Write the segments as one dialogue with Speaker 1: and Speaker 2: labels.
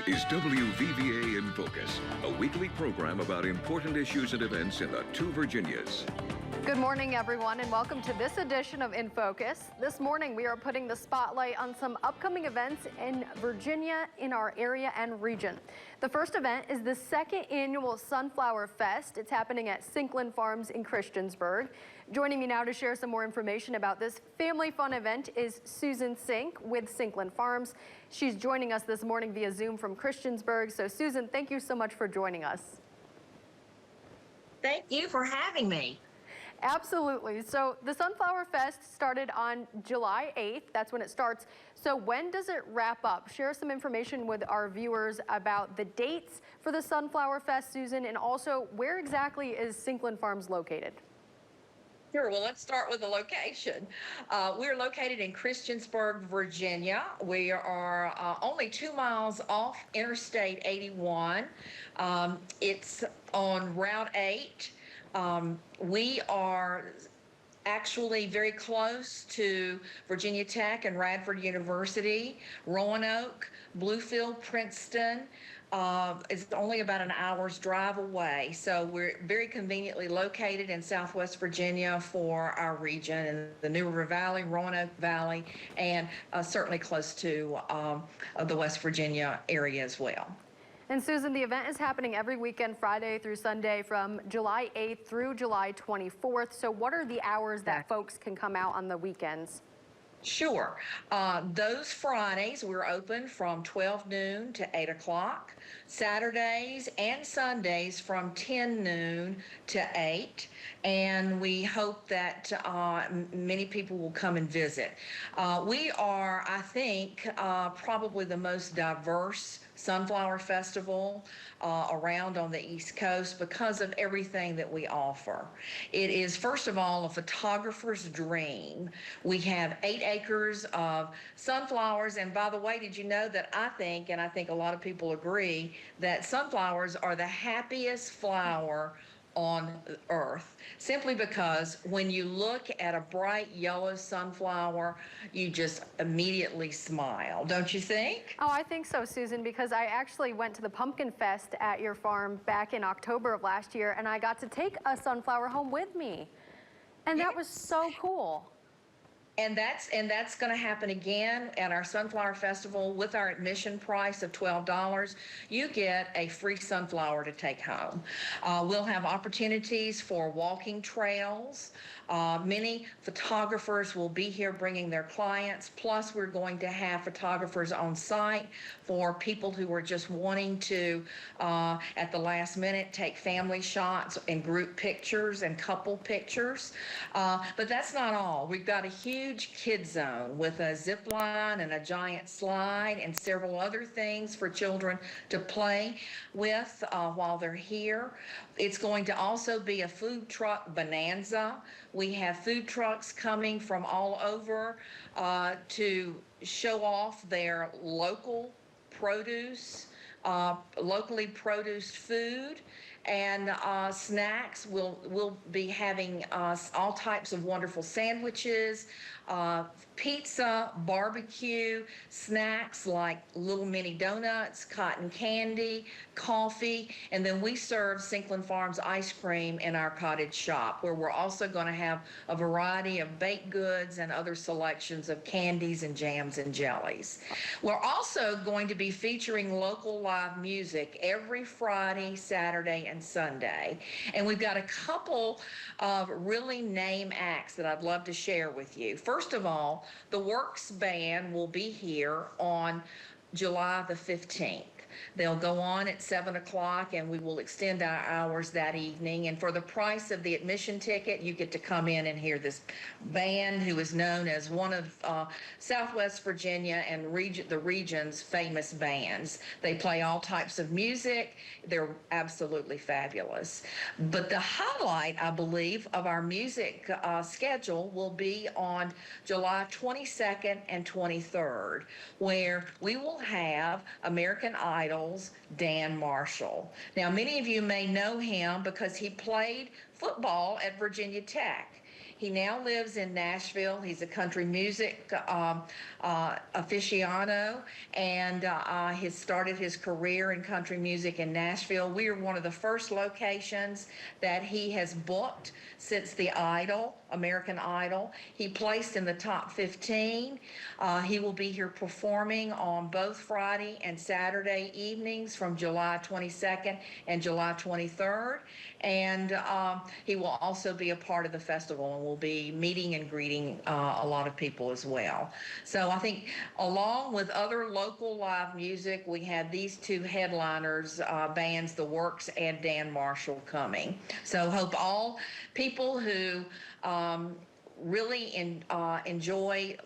Speaker 1: is WVVA in Focus, a weekly program about important issues and events in the two Virginias.
Speaker 2: Good morning, everyone, and welcome to this edition of In Focus. This morning, we are putting the spotlight on some upcoming events in Virginia in our area and region. The first event is the second annual Sunflower Fest. It's happening at Sinkland Farms in Christiansburg. Joining me now to share some more information about this family fun event is Susan Sink with Sinkland Farms. She's joining us this morning via Zoom from Christiansburg. So Susan, thank you so much for joining us.
Speaker 3: Thank you for having me.
Speaker 2: Absolutely. So the Sunflower Fest started on July 8th. That's when it starts. So when does it wrap up? Share some information with our viewers about the dates for the Sunflower Fest, Susan, and also where exactly is Sinkland Farms located?
Speaker 3: Sure. Well, let's start with the location. We're located in Christiansburg, Virginia. We are only 2 miles off Interstate 81. It's on Route 8. We are actually very close to Virginia Tech and Radford University, Roanoke, Bluefield, Princeton. It's only about an hour's drive away. So we're very conveniently located in Southwest Virginia for our region in the New River Valley, Roanoke Valley, and certainly close to the West Virginia area as well.
Speaker 2: And Susan, the event is happening every weekend, Friday through Sunday, from July 8th through July 24th. So what are the hours that folks can come out on the weekends?
Speaker 3: Sure. Those Fridays, we're open from 12 noon to 8 o'clock. Saturdays and Sundays from 10 noon to 8. And we hope that many people will come and visit. We are, I think, probably the most diverse Sunflower Festival around on the East Coast because of everything that we offer. It is, first of all, a photographer's dream. We have 8 acres of sunflowers, and by the way, did you know that I think a lot of people agree, that sunflowers are the happiest flower on earth, simply because when you look at a bright yellow sunflower, you just immediately smile, don't you think?
Speaker 2: Oh, I think so, Susan, because I actually went to the Pumpkin Fest at your farm back in October of last year, and I got to take a sunflower home with me, and that was so cool.
Speaker 3: And that's going to happen again at our Sunflower Festival with our admission price of $12. You get a free sunflower to take home. We'll have opportunities for walking trails. Many photographers will be here bringing their clients. Plus, we're going to have photographers on site for people who are just wanting to, at the last minute, take family shots and group pictures and couple pictures. But that's not all. We've got a huge kid zone with a zip line and a giant slide and several other things for children to play with while they're here. It's going to also be a food truck bonanza. We have food trucks coming from all over to show off their local produce, locally produced food and snacks. We'll be having all types of wonderful sandwiches, pizza, barbecue, snacks like little mini donuts, cotton candy, coffee, and then we serve Sinkland Farms ice cream in our cottage shop, where we're also going to have a variety of baked goods and other selections of candies and jams and jellies. We're also going to be featuring local live music every Friday, Saturday, and Sunday. And we've got a couple of really name acts that I'd love to share with you. First of all, the Works Band will be here on July the 15th. They'll go on at 7 o'clock, and we will extend our hours that evening. And for the price of the admission ticket, you get to come in and hear this band, who is known as one of Southwest Virginia and the region's famous bands. They play all types of music. They're absolutely fabulous. But the highlight, I believe, of our music schedule will be on July 22nd and 23rd, where we will have American Idol's Dan Marshall. Now, many of you may know him because he played football at Virginia Tech. He now lives in Nashville. He's a country music aficionado, and has started his career in country music in Nashville. We are one of the first locations that he has booked since the Idol, American Idol. He placed in the top 15. He will be here performing on both Friday and Saturday evenings from July 22nd and July 23rd. And he will also be a part of the festival and will be meeting and greeting a lot of people as well. So I think along with other local live music, we have these two headliners, bands, The Works and Dan Marshall, coming. So hope all people who really enjoy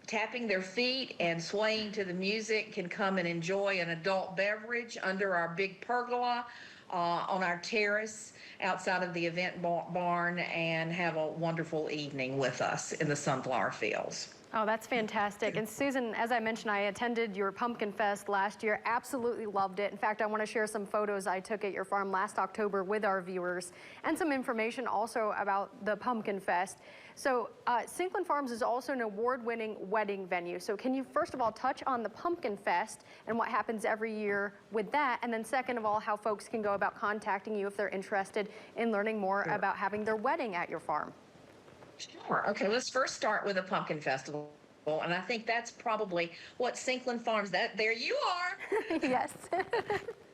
Speaker 3: tapping their feet and swaying to the music can come and enjoy an adult beverage under our big pergola on our terrace outside of the event barn and have a wonderful evening with us in the sunflower fields.
Speaker 2: Oh, that's fantastic. And Susan, as I mentioned, I attended your Pumpkin Fest last year. Absolutely loved it. In fact, I want to share some photos I took at your farm last October with our viewers and some information also about the Pumpkin Fest. So Sinkland Farms is also an award-winning wedding venue. So can you first of all touch on the Pumpkin Fest and what happens every year with that? And then second of all, how folks can go about contacting you if they're interested in learning more about having their wedding at your farm?
Speaker 3: Sure. Okay, let's first start with a pumpkin festival. And I think that's probably what Sinkland Farms, there you are.
Speaker 2: Yes.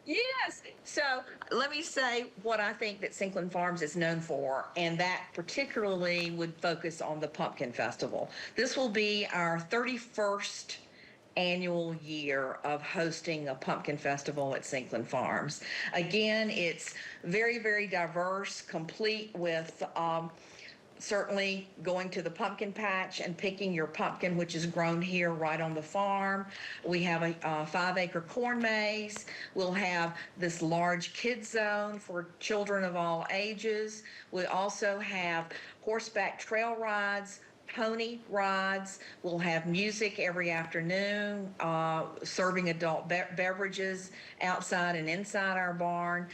Speaker 3: Yes. So let me say what I think that Sinkland Farms is known for, and that particularly would focus on the Pumpkin Festival. This will be our 31st annual year of hosting a pumpkin festival at Sinkland Farms. Again, it's very, very diverse, complete with certainly going to the pumpkin patch and picking your pumpkin, which is grown here right on the farm. We have a 5-acre corn maze. We'll have this large kids zone for children of all ages. We also have horseback trail rides, pony rides. We'll have music every afternoon, serving adult beverages outside and inside our barn.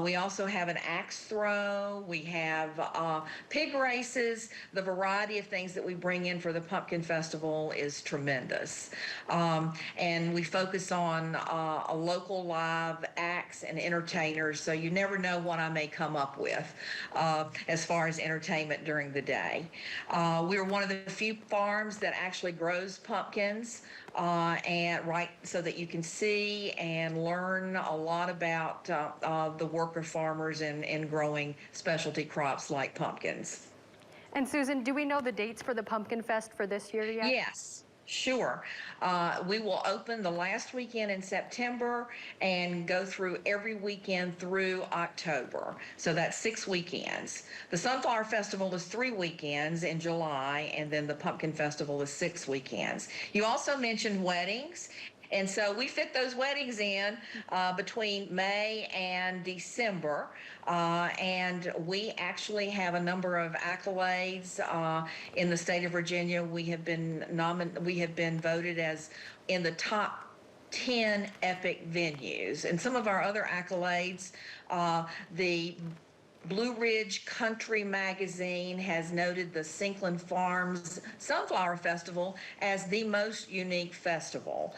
Speaker 3: We also have an axe throw. We have pig races. The variety of things that we bring in for the Pumpkin Festival is tremendous. And we focus on a local live acts and entertainers, so you never know what I may come up with as far as entertainment during the day. We're one of the few farms that actually grows pumpkins, and so that you can see and learn a lot about the work of farmers in growing specialty crops like pumpkins.
Speaker 2: And Susan, do we know the dates for the Pumpkin Fest for this year yet?
Speaker 3: Yes. Sure. We will open the last weekend in September and go through every weekend through October. So that's 6 weekends. The Sunflower Festival is 3 weekends in July, and then the Pumpkin Festival is 6 weekends. You also mentioned weddings. And so we fit those weddings in between May and December. And we actually have a number of accolades in the state of Virginia. We have been voted as in the top 10 epic venues. And some of our other accolades, the Blue Ridge Country Magazine has noted the Sinkland Farms Sunflower Festival as the most unique festival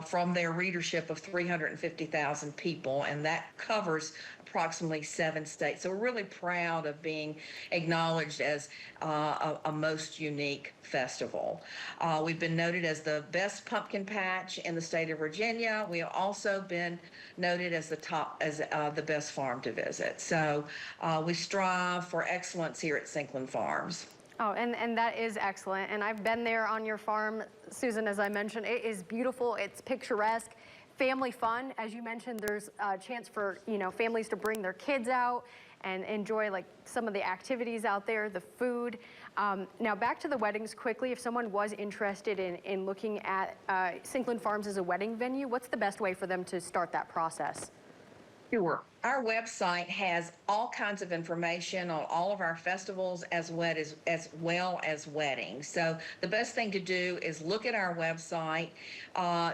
Speaker 3: from their readership of 350,000 people, and that covers approximately 7 states. So we're really proud of being acknowledged as a most unique festival. We've been noted as the best pumpkin patch in the state of Virginia. We have also been noted as the best farm to visit. So we strive for excellence here at Sinkland Farms.
Speaker 2: Oh, and that is excellent. And I've been there on your farm, Susan, as I mentioned. It is beautiful. It's picturesque. Family fun. As you mentioned, there's a chance for, families to bring their kids out and enjoy like some of the activities out there, the food. Now back to the weddings quickly. If someone was interested in looking at Sinkland Farms as a wedding venue, what's the best way for them to start that process?
Speaker 3: Sure. Our website has all kinds of information on all of our festivals as well as weddings. So the best thing to do is look at our website,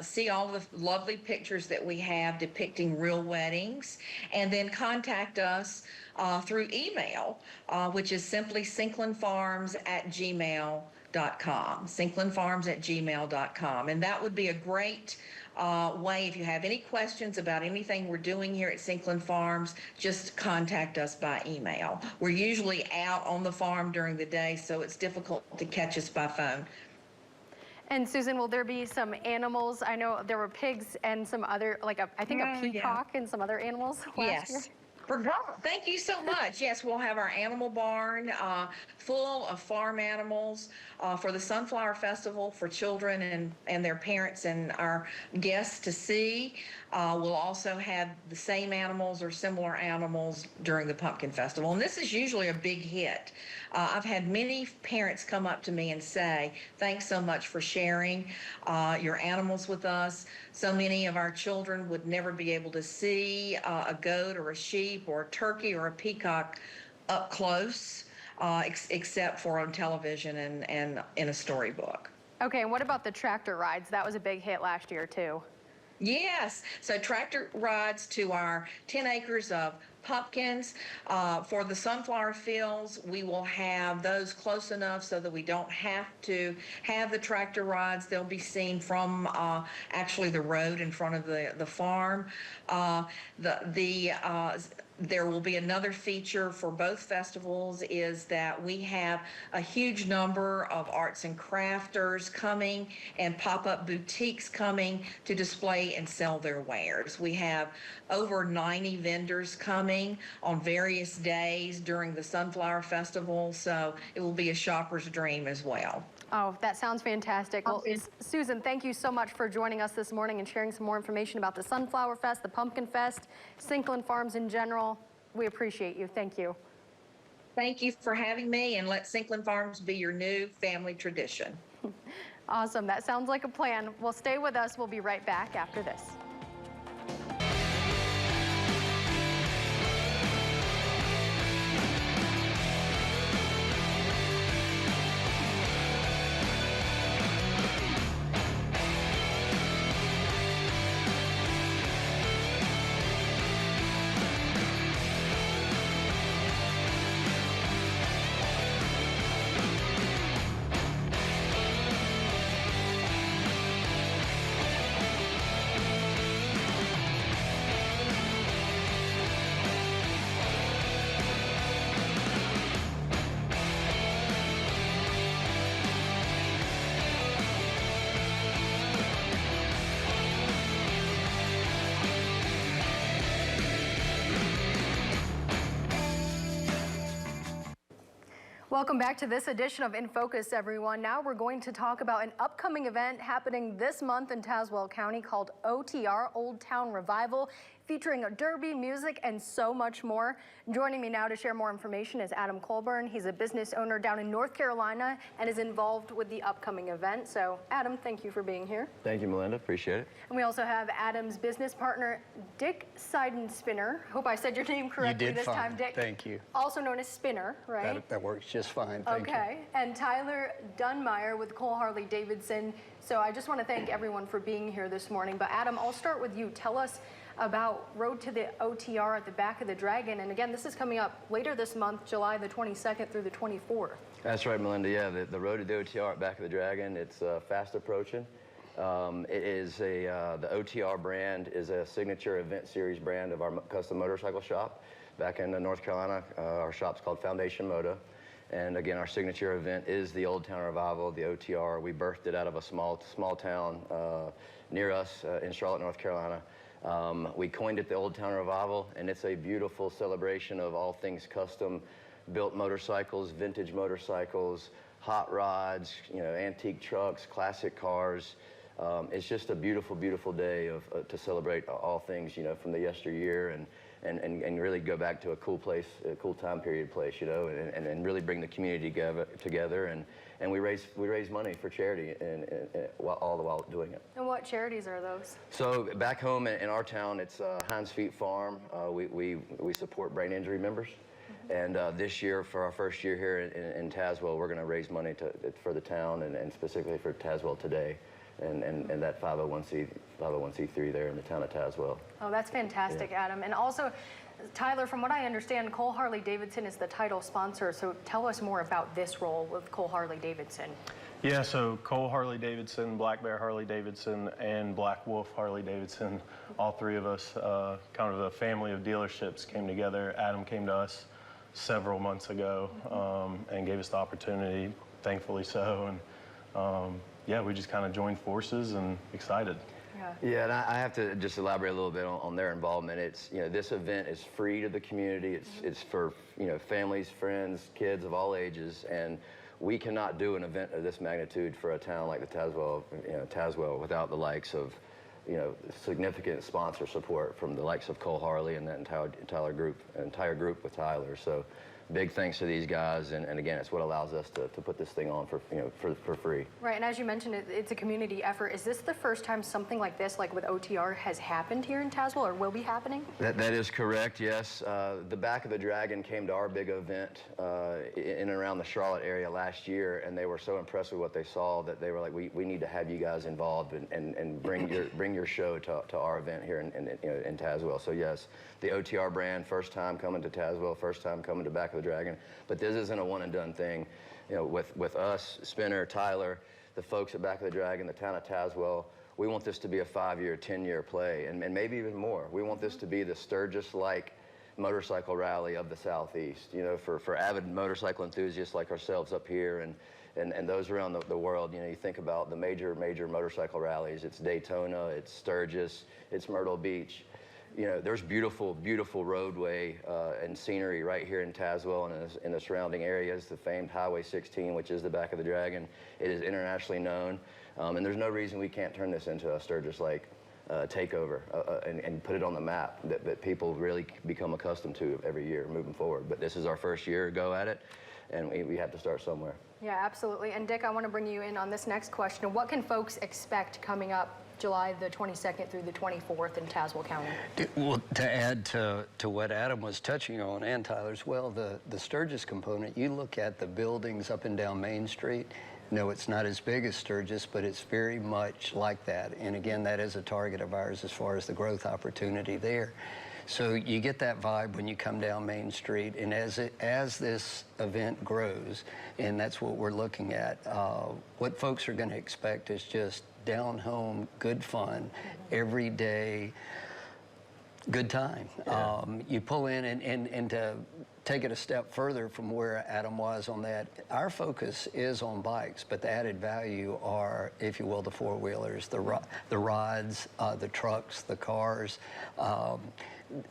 Speaker 3: see all the lovely pictures that we have depicting real weddings, and then contact us through email, which is simply sinklandfarms@gmail.com, sinklandfarms@gmail.com. And that would be a great way. If you have any questions about anything we're doing here at Sinkland Farms, just contact us by email. We're usually out on the farm during the day, so it's difficult to catch us by phone.
Speaker 2: And Susan, will there be some animals? I know there were pigs and some other, like I think a peacock and some other animals last year.
Speaker 3: Thank you so much. Yes, we'll have our animal barn full of farm animals for the Sunflower Festival for children and their parents and our guests to see. We'll also have the same animals or similar animals during the Pumpkin Festival. And this is usually a big hit. I've had many parents come up to me and say, thanks so much for sharing your animals with us. So many of our children would never be able to see a goat or a sheep or a turkey or a peacock up close, except for on television and in a storybook.
Speaker 2: Okay, and what about the tractor rides? That was a big hit last year too.
Speaker 3: Yes, so tractor rides to our 10 acres of pumpkins. For the sunflower fields, we will have those close enough so that we don't have to have the tractor rides. They'll be seen from actually the road in front of the farm. There will be another feature for both festivals is that we have a huge number of arts and crafters coming and pop-up boutiques coming to display and sell their wares. We have over 90 vendors coming on various days during the Sunflower Festival, so it will be a shopper's dream as well.
Speaker 2: Oh, that sounds fantastic. Well, Susan, thank you so much for joining us this morning and sharing some more information about the Sunflower Fest, the Pumpkin Fest, Sinkland Farms in general. We appreciate you. Thank you.
Speaker 3: Thank you for having me, and let Sinkland Farms be your new family tradition.
Speaker 2: Awesome. That sounds like a plan. Well, stay with us. We'll be right back after this. Welcome back to this edition of In Focus, everyone. Now we're going to talk about an upcoming event happening this month in Tazewell County called OTR, Old Town Revival, featuring a derby, music, and so much more. Joining me now to share more information is Adam Colborne. He's a business owner down in North Carolina and is involved with the upcoming event. So, Adam, thank you for being here.
Speaker 4: Thank you, Melinda. Appreciate it.
Speaker 2: And we also have Adam's business partner, Deidenspinner. Hope I said your name correctly this time, Dick.
Speaker 5: Thank you.
Speaker 2: Also known as Spinner, right?
Speaker 5: That works just fine. Thank you.
Speaker 2: Okay. And Tyler Dunmyer with Cole Harley Davidson. So I just want to thank everyone for being here this morning. But Adam, I'll start with you. Tell us about Road to the OTR at the Back of the Dragon. And again, this is coming up later this month, July the 22nd through the 24th.
Speaker 4: That's right, Melinda. Yeah, the Road to the OTR at Back of the Dragon, it's fast approaching. It is the OTR brand is a signature event series brand of our custom motorcycle shop back in North Carolina. Our shop's called Foundation Moto. And again, our signature event is the Old Town Revival, the OTR. We birthed it out of a small town near us in Charlotte, North Carolina. We coined it the Old Town Revival, and it's a beautiful celebration of all things custom built motorcycles, vintage motorcycles, hot rods, you know, antique trucks, classic cars. It's just a beautiful, beautiful day to celebrate all things, you know, from the yesteryear and really go back to a cool place, a cool time period place, you know, and really bring the community together and we raise money for charity and all the while doing it.
Speaker 2: And what charities are those?
Speaker 4: So back home in our town, it's Heinz Feet Farm. We support brain injury members. And this year, for our first year here in Tazewell, we're going to raise money for the town and specifically for Tazewell Today and that 501c3 there in the town of Tazewell.
Speaker 2: Oh, that's fantastic,
Speaker 4: Yeah.
Speaker 2: Adam. And also, Tyler, from what I understand, Cole Harley-Davidson is the title sponsor. So tell us more about this role with Cole Harley-Davidson.
Speaker 5: Yeah, so Cole Harley-Davidson, Black Bear Harley-Davidson, and Black Wolf Harley-Davidson, all three of us, kind of a family of dealerships came together. Adam came to us several months ago and gave us the opportunity, thankfully so. And yeah, we just kind of joined forces and excited.
Speaker 4: Yeah, and I have to just elaborate a little bit on their involvement. It's, you know, this event is free to the community. It's for, you know, families, friends, kids of all ages, and we cannot do an event of this magnitude for a town like the Tazewell without the likes of, you know, significant sponsor support from the likes of Cole Harley and that entire group with Tyler. So big thanks to these guys, and again, it's what allows us to put this thing on for, you know, for free.
Speaker 2: Right, and as you mentioned, it's a community effort. Is this the first time something like this, like with OTR, has happened here in Tazewell or will be happening?
Speaker 4: That is correct, yes. The Back of the Dragon came to our big event in and around the Charlotte area last year, and they were so impressed with what they saw that they were like, we need to have you guys involved and bring your show to our event here in Tazewell. So yes, the OTR brand, first time coming to Tazewell, first time coming to Back of the Dragon, but this isn't a one and done thing. You know, with us, Spinner, Tyler, the folks at Back of the Dragon, the town of Tazewell, we want this to be a 5-year, 10-year play, and maybe even more. We want this to be the Sturgis-like motorcycle rally of the Southeast, you know, for avid motorcycle enthusiasts like ourselves up here and those around the world. You know, you think about the major motorcycle rallies. It's Daytona, it's Sturgis, it's Myrtle Beach. You know, there's beautiful, beautiful roadway and scenery right here in Tazewell and in the surrounding areas. The famed Highway 16, which is the Back of the Dragon, it is internationally known. And there's no reason we can't turn this into a Sturgis-like takeover and put it on the map that people really become accustomed to every year moving forward. But this is our first year go at it, and we have to start somewhere.
Speaker 2: Yeah, absolutely. And Dick, I want to bring you in on this next question. What can folks expect coming up July the 22nd through the 24th in Tazewell County?
Speaker 6: Well, to add to what Adam was touching on, and Tyler as well, the Sturgis component, you look at the buildings up and down Main Street. No, it's not as big as Sturgis, but it's very much like that. And again, that is a target of ours as far as the growth opportunity there. So you get that vibe when you come down Main Street, and as this event grows, and that's what we're looking at, what folks are going to expect is just down home, good fun, every day, good time. Yeah. You pull in and to take it a step further from where Adam was on that, our focus is on bikes, but the added value are, if you will, the four-wheelers, the rods, the trucks, the cars.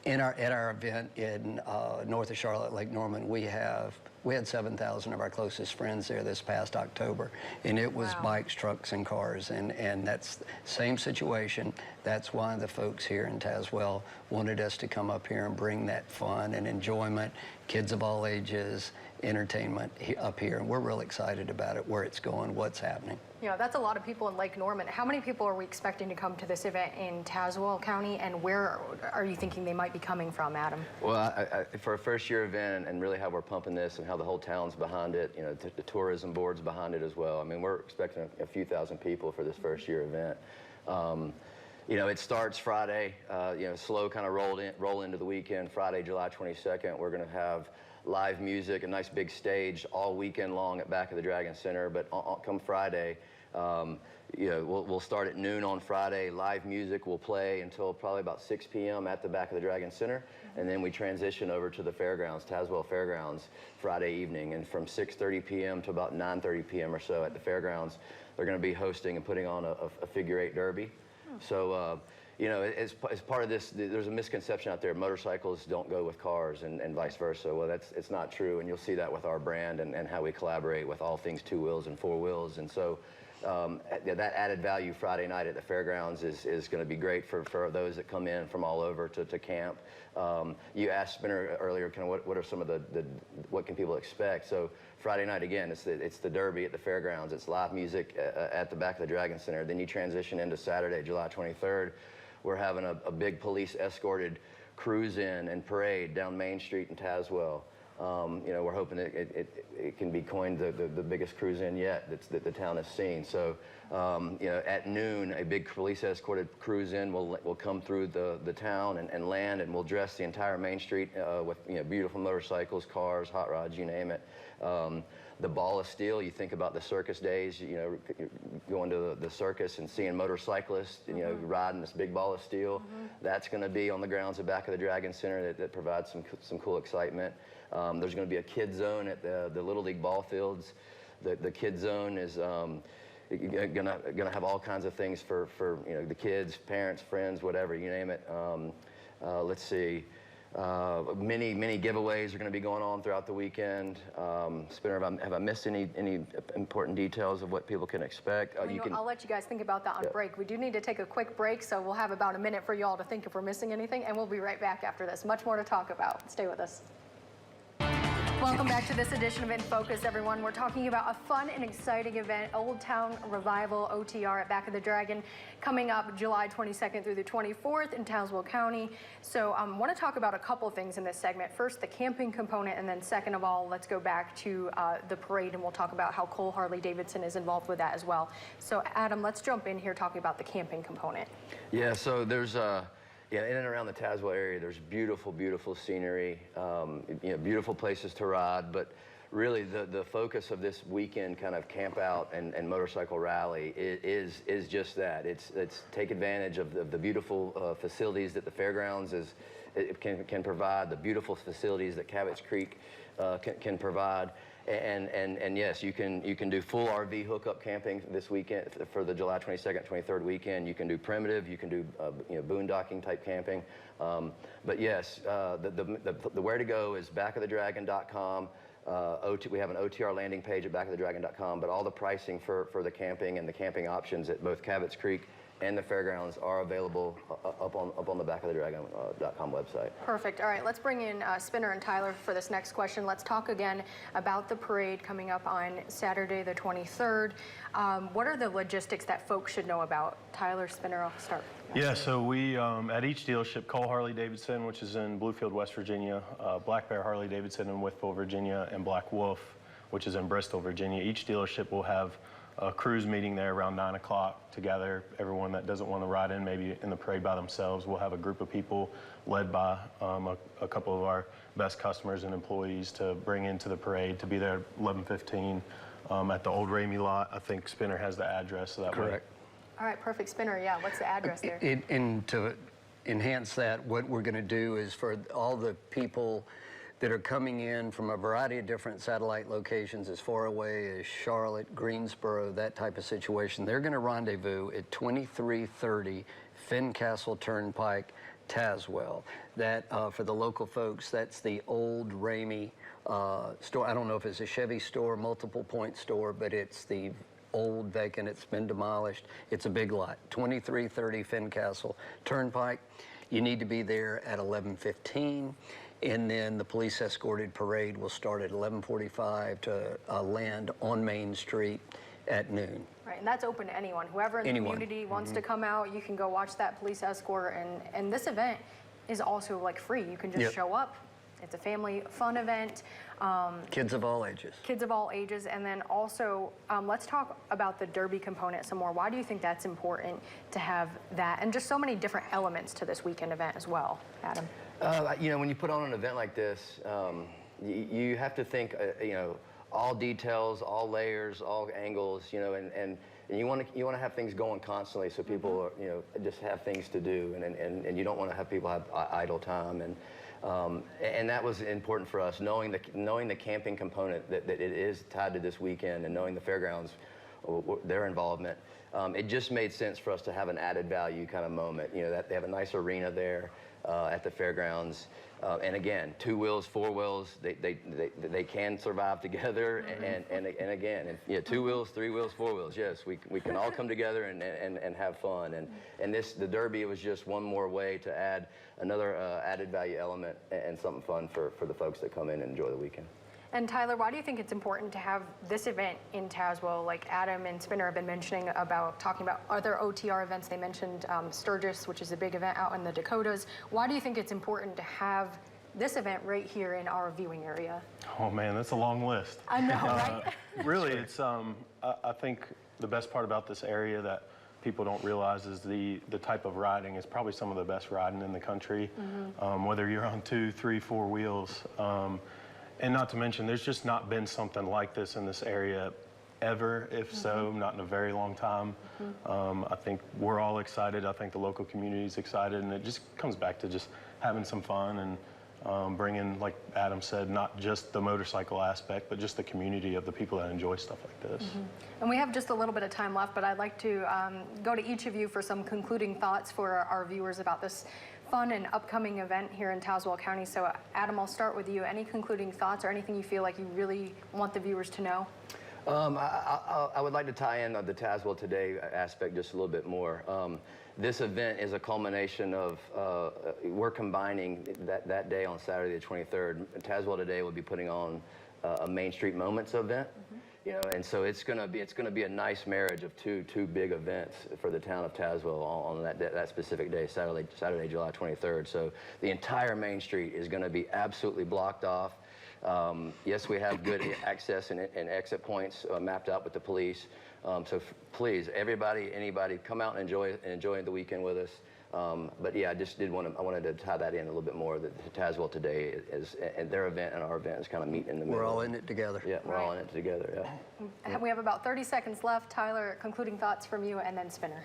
Speaker 6: At our event in north of Charlotte, Lake Norman, we had 7,000 of our closest friends there this past October, and it was bikes, trucks, and cars, and that's the same situation. That's why the folks here in Tazewell wanted us to come up here and bring that fun and enjoyment, kids of all ages, entertainment up here, and we're real excited about it, where it's going, what's happening.
Speaker 2: Yeah, that's a lot of people in Lake Norman. How many people are we expecting to come to this event in Tazewell County, and where are you thinking they might be coming from, Adam?
Speaker 4: Well, for a first-year event, and really how we're pumping this and how the whole town's behind it, you know, the tourism board's behind it as well. I mean, we're expecting a few thousand people for this first-year event. You know, it starts Friday, you know, slow kind of roll into the weekend. Friday, July 22nd, we're going to have live music, a nice big stage all weekend long at Back of the Dragon Center. But come Friday, you know, we'll start at noon on Friday. Live music will play until probably about 6 p.m. at the Back of the Dragon Center. And then we transition over to the fairgrounds, Tazewell Fairgrounds, Friday evening. And from 6:30 p.m. to about 9:30 p.m. or so at the fairgrounds, they're going to be hosting and putting on a figure-8 derby. So, you know, as part of this, there's a misconception out there, motorcycles don't go with cars and vice versa. Well, it's not true, and you'll see that with our brand and how we collaborate with all things two wheels and four wheels. And so that added value Friday night at the fairgrounds is going to be great for those that come in from all over to camp. You asked Spinner earlier, kind of what are some of what can people expect? So Friday night, again, it's the Derby at the fairgrounds. It's live music at the back of the Dragon Center. Then you transition into Saturday, July 23rd. We're having a big police escorted cruise in and parade down Main Street in Tazewell. We're hoping it can be coined the biggest cruise in yet that the town has seen. So, at noon, a big police escorted cruise in will come through the town and land, and we'll dress the entire Main Street with beautiful motorcycles, cars, hot rods, you name it. The Ball of Steel, you think about the circus days, going to the circus and seeing motorcyclists, riding this big ball of steel. That's going to be on the grounds at the back of the Dragon Center that provides some cool excitement. There's going to be a kid zone at the Little League ball fields. The kid zone is gonna have all kinds of things for the kids, parents, friends, whatever, you name it. Let's see. Many giveaways are going to be going on throughout the weekend. Spinner, have I missed any important details of what people can expect?
Speaker 2: I'll let you guys think about that on break. We do need to take a quick break, so we'll have about a minute for you all to think if we're missing anything, and we'll be right back after this. Much more to talk about. Stay with us. Welcome back to this edition of In Focus, everyone. We're talking about a fun and exciting event, Old Town Revival, OTR, at Back of the Dragon, coming up July 22nd through the 24th in Tazewell County. So I want to talk about a couple things in this segment. First, the camping component, and then second of all, let's go back to the parade, and we'll talk about how Cole Harley-Davidson is involved with that as well. So Adam, let's jump in here talking about the camping component.
Speaker 4: Yeah, so there's in and around the Tazewell area, there's beautiful, beautiful scenery, beautiful places to ride, but really the focus of this weekend kind of camp out and motorcycle rally is just that. It's take advantage of the beautiful facilities that the fairgrounds can provide, the beautiful facilities that Cabots Creek can provide. And yes, you can do full RV hookup camping this weekend for the July 22nd, 23rd weekend. You can do primitive, you can do boondocking type camping. But yes, the where to go is backofthedragon.com. We have an OTR landing page at backofthedragon.com, but all the pricing for the camping and the camping options at both Cabots Creek and the fairgrounds are available up on the backofthedragon.com website.
Speaker 2: Perfect. All right, let's bring in Spinner and Tyler for this next question. Let's talk again about the parade coming up on Saturday the 23rd. What are the logistics that folks should know about? Tyler, Spinner, I'll start.
Speaker 5: Yeah, so we, at each dealership, Cole Harley-Davidson, which is in Bluefield, West Virginia, Black Bear Harley-Davidson in Wytheville, Virginia, and Black Wolf, which is in Bristol, Virginia. Each dealership will have a cruise meeting there around 9 o'clock to gather everyone that doesn't want to ride in maybe in the parade by themselves. We'll have a group of people led by a couple of our best customers and employees to bring into the parade to be there at 11:15 at the old Ramey lot. I think Spinner has the address, so that
Speaker 6: Correct.
Speaker 2: All right, perfect. Spinner, yeah, what's the address there?
Speaker 6: And to enhance that, what we're going to do is for all the people that are coming in from a variety of different satellite locations as far away as Charlotte, Greensboro, that type of situation, they're going to rendezvous at 2330 Fincastle Turnpike, Tazewell. That, for the local folks, that's the old Ramey store. I don't know if it's a Chevy store, multiple point store, but it's the old vacant, it's been demolished. It's a big lot, 2330 Fincastle Turnpike. You need to be there at 11:15. And then the police escorted parade will start at 11:45 to land on Main Street at noon.
Speaker 2: Right, and that's open to anyone. Whoever in the community wants to come out, you can go watch that police escort. And this event is also like free. You can just show up. It's a family fun event.
Speaker 6: Kids of all ages.
Speaker 2: Kids of all ages. And then also, let's talk about the Derby component some more. Why do you think that's important to have that? And just so many different elements to this weekend event as well, Adam.
Speaker 4: When you put on an event like this, you have to think, all details, all layers, all angles, and you want to have things going constantly so people are, just have things to do, and you don't want to have people have idle time, and that was important for us, knowing the camping component that it is tied to this weekend, and knowing the fairgrounds, their involvement. It just made sense for us to have an added value kind of moment. That they have a nice arena there. at the fairgrounds. And again, 2 wheels, 4 wheels, they can survive together. And again, 2 wheels, 3 wheels, 4 wheels. Yes, we can all come together and have fun. And the Derby was just one more way to add another added value element and something fun for the folks that come in and enjoy the weekend.
Speaker 2: And Tyler, why do you think it's important to have this event in Tazewell? Like Adam and Spinner have been mentioning about talking about other OTR events. They mentioned Sturgis, which is a big event out in the Dakotas. Why do you think it's important to have this event right here in our viewing area?
Speaker 5: Oh man, that's a long list.
Speaker 2: I know, right?
Speaker 5: Really, it's I think the best part about this area that people don't realize is the type of riding is probably some of the best riding in the country. Whether you're on 2, 3, 4 wheels. And not to mention, there's just not been something like this in this area ever, if so, not in a very long time. I think we're all excited. I think the local community is excited, and it just comes back to just having some fun and bringing, like Adam said, not just the motorcycle aspect, but just the community of the people that enjoy stuff like this.
Speaker 2: And we have just a little bit of time left, but I'd like to go to each of you for some concluding thoughts for our viewers about this fun and upcoming event here in Tazewell County. So Adam, I'll start with you. Any concluding thoughts or anything you feel like you really want the viewers to know?
Speaker 4: I would like to tie in the Tazewell Today aspect just a little bit more. This event is a culmination of, we're combining that day on Saturday the 23rd. Tazewell Today will be putting on a Main Street Moments event. You know, and so it's gonna be a nice marriage of two big events for the town of Tazewell on that specific day, Saturday, July 23rd. So the entire Main Street is gonna be absolutely blocked off. Yes, we have good access and exit points mapped out with the police. So please, anybody, come out and enjoy the weekend with us. But yeah, I wanted to tie that in a little bit more. That Tazewell Today and their event and our event is kind of meeting in the middle.
Speaker 6: We're all in it together.
Speaker 4: Yeah, we're all in it together. Yeah.
Speaker 2: We have about 30 seconds left. Tyler, concluding thoughts from you, and then Spinner.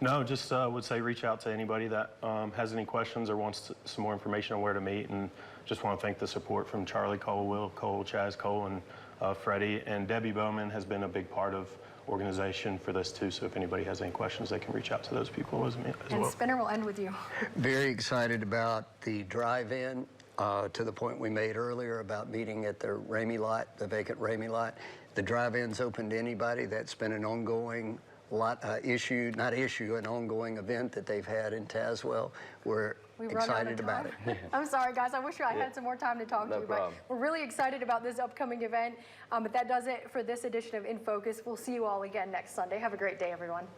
Speaker 5: No, just would say reach out to anybody that has any questions or wants some more information on where to meet, and just want to thank the support from Charlie Cole, Will Cole, Chaz Cole, and Freddie, and Debbie Bowman has been a big part of organization for this too. So if anybody has any questions, they can reach out to those people as well.
Speaker 2: And Spinner, will end with you.
Speaker 6: Very excited about the drive-in, to the point we made earlier about meeting at the Ramey lot, the vacant Ramey lot. The drive-in's open to anybody. That's been an ongoing an ongoing event that they've had in Tazewell. We're excited about it.
Speaker 2: I'm sorry, guys. I wish I had some more time to talk to you, but we're really excited about this upcoming event. But that does it for this edition of In Focus. We'll see you all again next Sunday. Have a great day, everyone.